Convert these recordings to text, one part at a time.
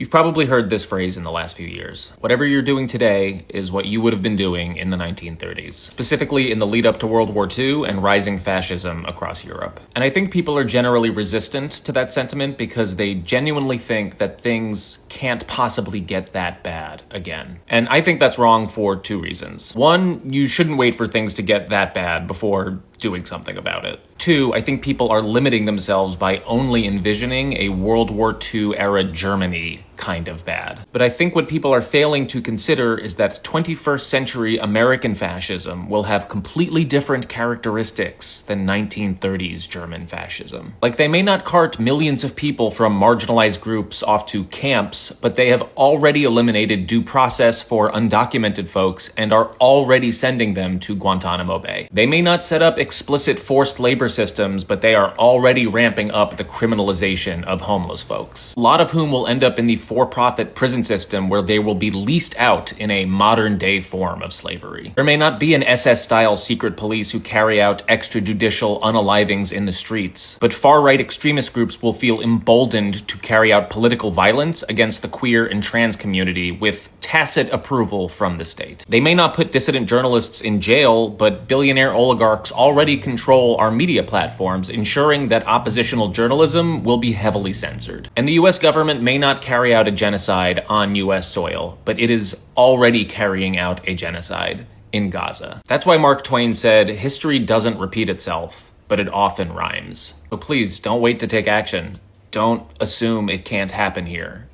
You've probably heard this phrase in the last few years. Whatever you're doing today is what you would have been doing in the 1930s, specifically in the lead up to World War II and rising fascism across Europe. And I think people are generally resistant to that sentiment because they genuinely think that things can't possibly get that bad again. And I think that's wrong for two reasons. One, you shouldn't wait for things to get that bad before doing something about it. Two, I think people are limiting themselves by only envisioning a World War II era Germany kind of bad. But I think what people are failing to consider is that 21st century American fascism will have completely different characteristics than 1930s German fascism. Like, they may not cart millions of people from marginalized groups off to camps, but they have already eliminated due process for undocumented folks and are already sending them to Guantanamo Bay. They may not set up explicit forced labor systems, but they are already ramping up the criminalization of homeless folks, a lot of whom will end up in the for-profit prison system where they will be leased out in a modern-day form of slavery. There may not be an SS-style secret police who carry out extrajudicial unalivings in the streets, but far-right extremist groups will feel emboldened to carry out political violence against the queer and trans community with tacit approval from the state. They may not put dissident journalists in jail, but billionaire oligarchs already control our media platforms, ensuring that oppositional journalism will be heavily censored. And the US government may not carry out a genocide on US soil, but it is already carrying out a genocide in Gaza. That's why Mark Twain said, "History doesn't repeat itself, but it often rhymes." So please don't wait to take action. Don't assume it can't happen here.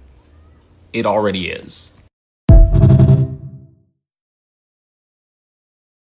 It already is.